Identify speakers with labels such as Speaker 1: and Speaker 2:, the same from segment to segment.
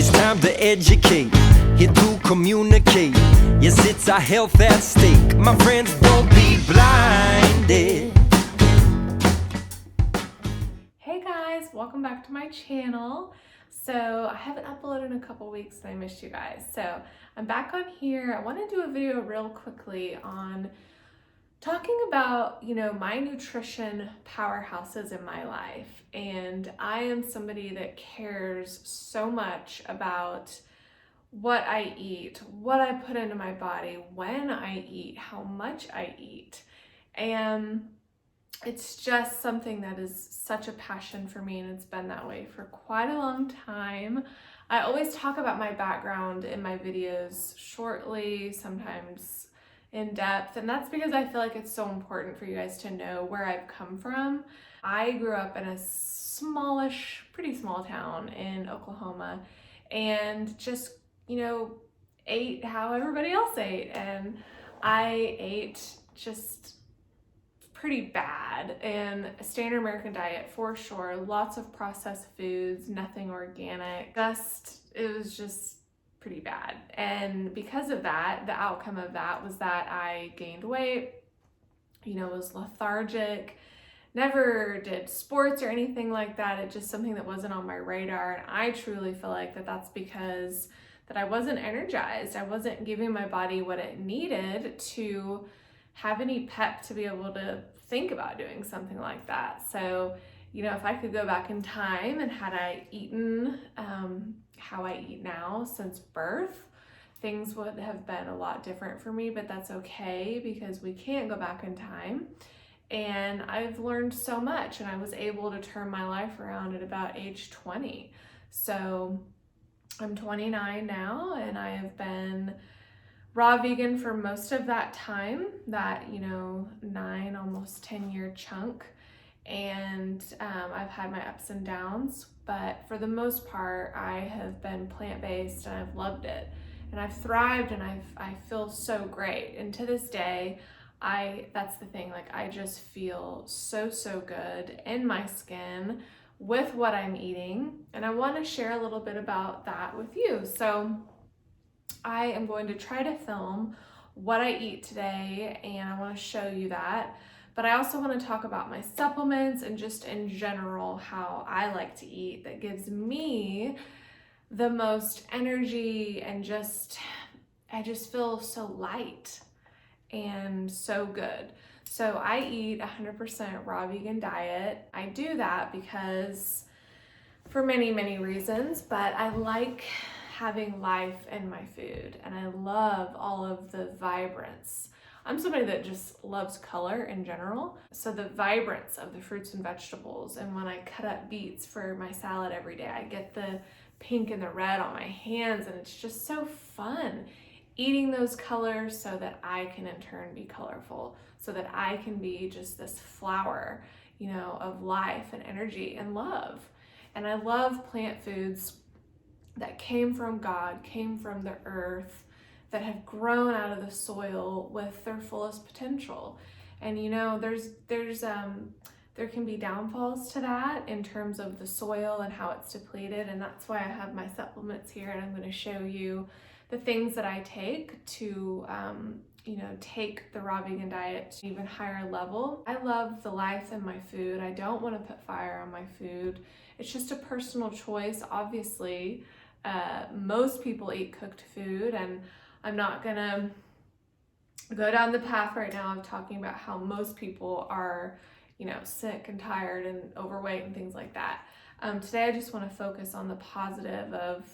Speaker 1: It's time to educate, here to communicate. Yes, it's our health at stake. My friends, don't be blinded.
Speaker 2: Hey guys, welcome back to my channel. So I haven't uploaded in a couple weeks and I missed you guys. So I'm back on here. I want to do a video real quickly on talking about, my nutrition powerhouses in my life. And I am somebody that cares so much about what I eat, what I put into my body, when I eat, how much I eat. And it's just something that is such a passion for me, and it's been that way for quite a long time. I always talk about my background in my videos shortly, sometimes in depth, and that's because I feel like it's so important for you guys to know where I've come from. I grew up in a smallish, pretty small town in Oklahoma, and just, ate how everybody else ate, and I ate just pretty bad and a standard American diet for sure. Lots of processed foods, nothing organic. It was just pretty bad. And because of that, the outcome of that was that I gained weight, was lethargic, never did sports or anything like that. It's just something that wasn't on my radar. And I truly feel like that's because that I wasn't energized. I wasn't giving my body what it needed to have any pep to be able to think about doing something like that. So, if I could go back in time and had I eaten how I eat now since birth, things would have been a lot different for me, but that's okay because we can't go back in time. And I've learned so much, and I was able to turn my life around at about age 20. So I'm 29 now, and I have been raw vegan for most of that time, that 9, almost 10-year chunk. And I've had my ups and downs, but for the most part I have been plant-based and I've loved it, and I've thrived, and I feel so great. And to this day, that's the thing, I just feel so good in my skin with what I'm eating, and I want to share a little bit about that with you. So I am going to try to film what I eat today, and I want to show you that. But I also want to talk about my supplements and just in general how I like to eat that gives me the most energy, and I just feel so light and so good. So I eat 100% raw vegan diet. I do that because for many reasons, but I like having life in my food, and I love all of the vibrance. I'm somebody that just loves color in general, so the vibrance of the fruits and vegetables, and when I cut up beets for my salad every day, I get the pink and the red on my hands, and it's just so fun eating those colors so that I can in turn be colorful, so that I can be just this flower, of life and energy and love. And I love plant foods that came from God, came from the earth, that have grown out of the soil with their fullest potential. And there can be downfalls to that in terms of the soil and how it's depleted, and that's why I have my supplements here, and I'm going to show you the things that I take to take the raw vegan diet to an even higher level. I love the life in my food. I don't want to put fire on my food. It's just a personal choice. Obviously, most people eat cooked food, and I'm not gonna go down the path right now of talking about how most people are, sick and tired and overweight and things like that. Today I just want to focus on the positive of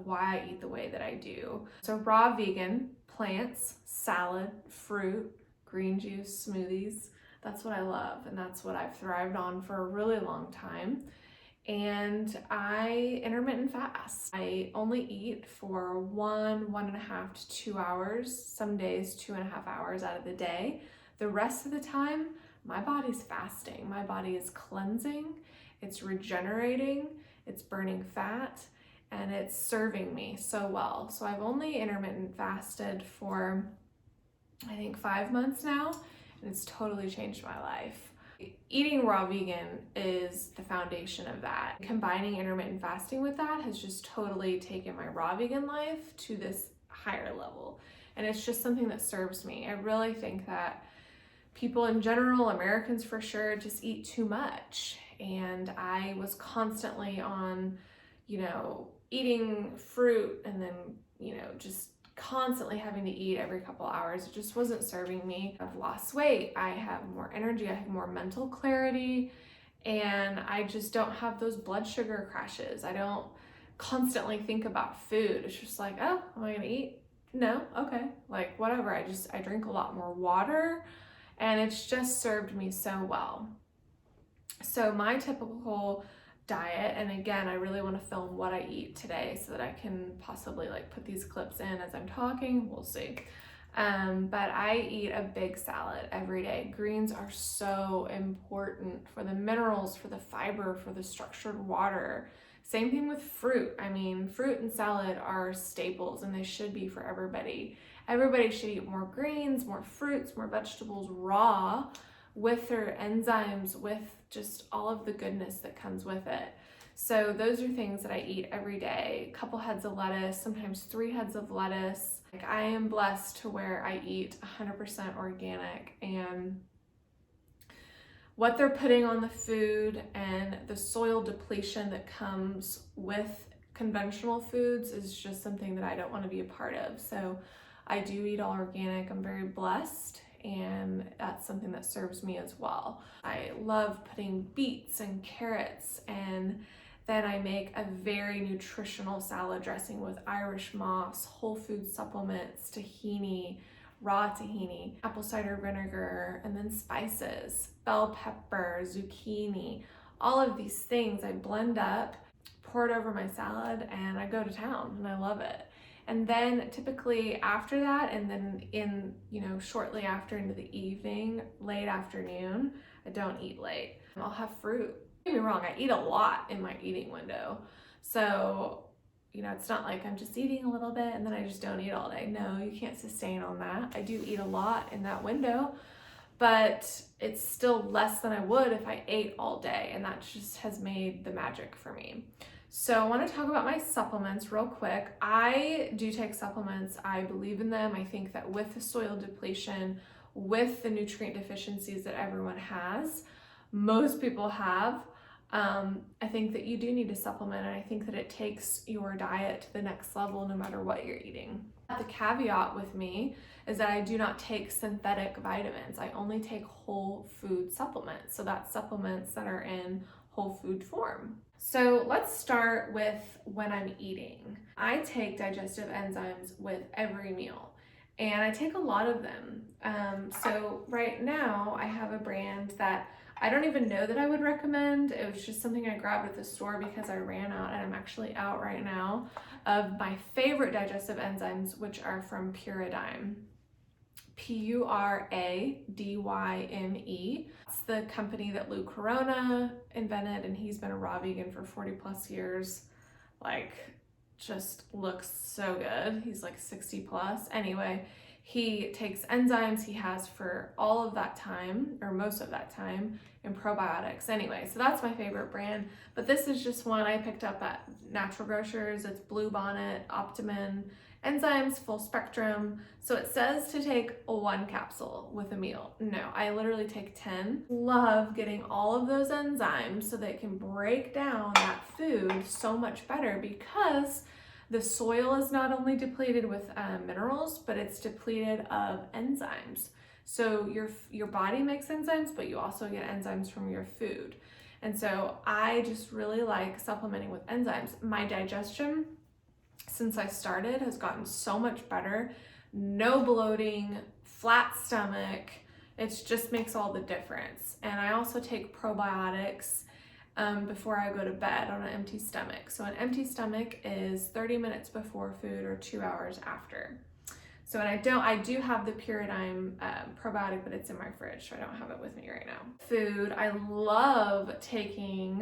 Speaker 2: why I eat the way that I do. So raw vegan, plants, salad, fruit, green juice, smoothies, that's what I love, and that's what I've thrived on for a really long time. And I intermittent fast. I only eat for 1.5 to 2 hours, some days 2.5 hours out of the day. The rest of the time, my body's fasting. My body is cleansing, it's regenerating, it's burning fat, and it's serving me so well. So I've only intermittent fasted for, I think, 5 months now, and it's totally changed my life. Eating raw vegan is the foundation of that. Combining intermittent fasting with that has just totally taken my raw vegan life to this higher level. And it's just something that serves me. I really think that people in general, Americans for sure, just eat too much. And I was constantly on, eating fruit and then, just constantly having to eat every couple hours. It just wasn't serving me. I've lost weight. I have more energy. I have more mental clarity. And I just don't have those blood sugar crashes. I don't constantly think about food. It's just like, oh, am I gonna eat? No, okay, like whatever. I drink a lot more water, and it's just served me so well. So my typical diet, and again, I really want to film what I eat today so that I can possibly like put these clips in as I'm talking. We'll see. But I eat a big salad every day. Greens are so important for the minerals, for the fiber, for the structured water. Same thing with fruit. I mean, fruit and salad are staples, and they should be for everybody. Everybody should eat more greens, more fruits, more vegetables raw, with their enzymes, with just all of the goodness that comes with it. So those are things that I eat every day. A couple heads of lettuce, sometimes 3 heads of lettuce. Like, I am blessed to where I eat 100% organic, and what they're putting on the food and the soil depletion that comes with conventional foods is just something that I don't want to be a part of. So I do eat all organic. I'm very blessed, and that's something that serves me as well. I love putting beets and carrots, and then I make a very nutritional salad dressing with Irish moss, whole food supplements, tahini, raw tahini, apple cider vinegar, and then spices, bell pepper, zucchini, all of these things I blend up, pour it over my salad, and I go to town, and I love it. And then typically after that, and then shortly after into the evening, late afternoon, I don't eat late. I'll have fruit. Don't get me wrong, I eat a lot in my eating window. So, it's not like I'm just eating a little bit and then I just don't eat all day. No, you can't sustain on that. I do eat a lot in that window, but it's still less than I would if I ate all day, and that just has made the magic for me. So I want to talk about my supplements real quick. I do take supplements. I believe in them. I think that with the soil depletion, with the nutrient deficiencies that everyone has, most people have, I think that you do need to supplement, and I think that it takes your diet to the next level no matter what you're eating. The caveat with me is that I do not take synthetic vitamins. I only take whole food supplements. So that's supplements that are in whole food form. So let's start with when I'm eating. I take digestive enzymes with every meal, and I take a lot of them. So right now I have a brand that I don't even know that I would recommend. It was just something I grabbed at the store because I ran out, and I'm actually out right now of my favorite digestive enzymes, which are from Puradyme. Puradyme. It's the company that Lou Corona invented, and he's been a raw vegan for 40 plus years. Like, just looks so good. He's like 60 plus. Anyway, he takes enzymes he has for all of that time, or most of that time, in probiotics. Anyway, so that's my favorite brand, but this is just one I picked up at Natural Grocers. It's Blue Bonnet, Optimum, enzymes, full spectrum. So it says to take 1 capsule with a meal. No, I literally take 10. Love getting all of those enzymes so they can break down that food so much better, because the soil is not only depleted with minerals, but it's depleted of enzymes. So your body makes enzymes, but you also get enzymes from your food. And so I just really like supplementing with enzymes. My digestion, since I started, has gotten so much better. No bloating, flat stomach. It just makes all the difference. And I also take probiotics before I go to bed on an empty stomach. So an empty stomach is 30 minutes before food or 2 hours after. So, and I do have the Puradyme probiotic, but it's in my fridge, so I don't have it with me right now. Food, I love taking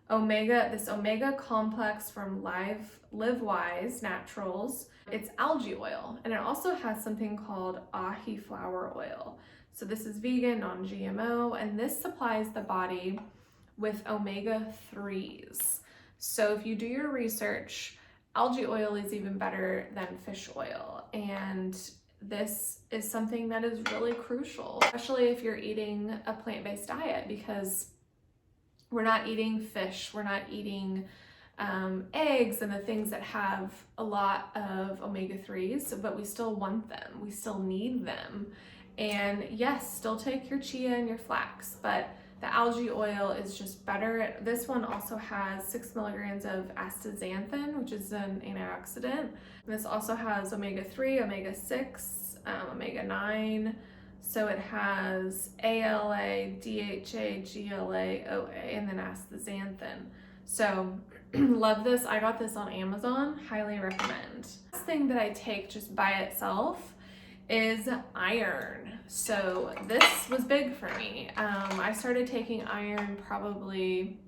Speaker 2: this omega complex from LiveWise Naturals. It's algae oil, and it also has something called ahi flower oil. So this is vegan, non-GMO, and this supplies the body with omega-3s. So if you do your research, algae oil is even better than fish oil, and this is something that is really crucial, especially if you're eating a plant-based diet, because we're not eating fish, we're not eating eggs and the things that have a lot of omega-3s, but we still want them, we still need them. And yes, still take your chia and your flax, but the algae oil is just better. This one also has 6 milligrams of astaxanthin, which is an antioxidant. This also has omega-3, omega-6, omega-9. So it has ALA, DHA, GLA, OA, and then astaxanthin. So love this. I got this on Amazon. Highly recommend. Last thing that I take just by itself is iron. So this was big for me. I started taking iron probably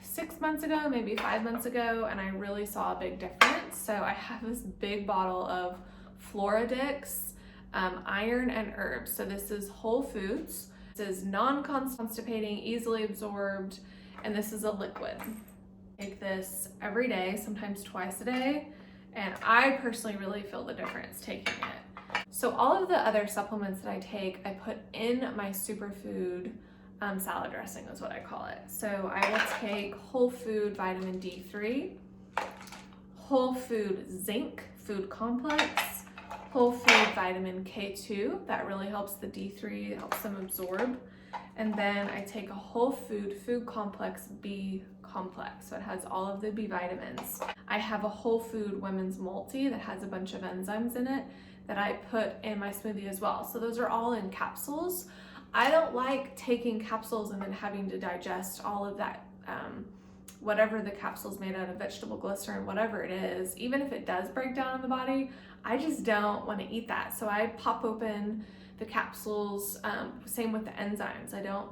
Speaker 2: 6 months ago, maybe 5 months ago, and I really saw a big difference. So I have this big bottle of Probiotics, iron and herbs. So this is whole foods. This is non-constipating, easily absorbed, and this is a liquid. I take this every day, sometimes twice a day, and I personally really feel the difference taking it. So all of the other supplements that I take, I put in my superfood salad dressing is what I call it. So I will take whole food vitamin D3, whole food zinc food complex, whole food vitamin K2, that really helps the D3, helps them absorb. And then I take a whole food complex B complex, so it has all of the B vitamins. I have a whole food women's multi that has a bunch of enzymes in it that I put in my smoothie as well. So those are all in capsules. I don't like taking capsules and then having to digest all of that, whatever the capsule's made out of, vegetable glycerin, whatever it is. Even if it does break down in the body, I just don't want to eat that. So I pop open the capsules, same with the enzymes. I don't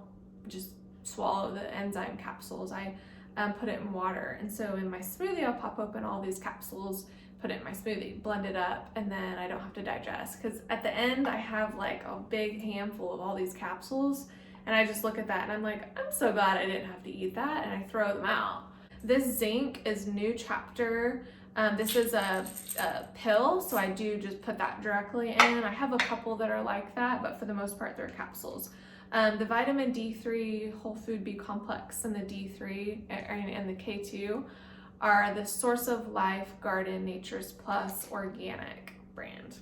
Speaker 2: just swallow the enzyme capsules. I put it in water. And so in my smoothie, I'll pop open all these capsules, put it in my smoothie, blend it up, and then I don't have to digest. Because at the end, I have like a big handful of all these capsules, and I just look at that and I'm like, I'm so glad I didn't have to eat that, and I throw them out. This zinc is New Chapter. This is a pill, so I do just put that directly in. I have a couple that are like that, but for the most part, they're capsules. The vitamin D3 whole food B complex and the D3 and the K2 are the Source of Life Garden Nature's Plus organic brand.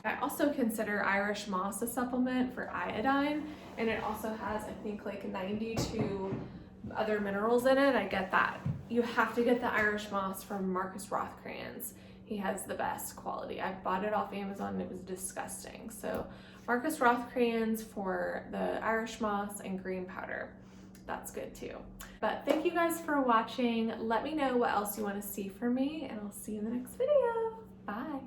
Speaker 2: I also consider Irish moss a supplement for iodine, and it also has, I think, like 92 other minerals in it. I get that. You have to get the Irish moss from Marcus Rothkranz. He has the best quality. I bought it off Amazon and it was disgusting. So Marcus Rothkranz for the Irish moss and green powder. That's good too. But thank you guys for watching. Let me know what else you want to see from me, and I'll see you in the next video. Bye.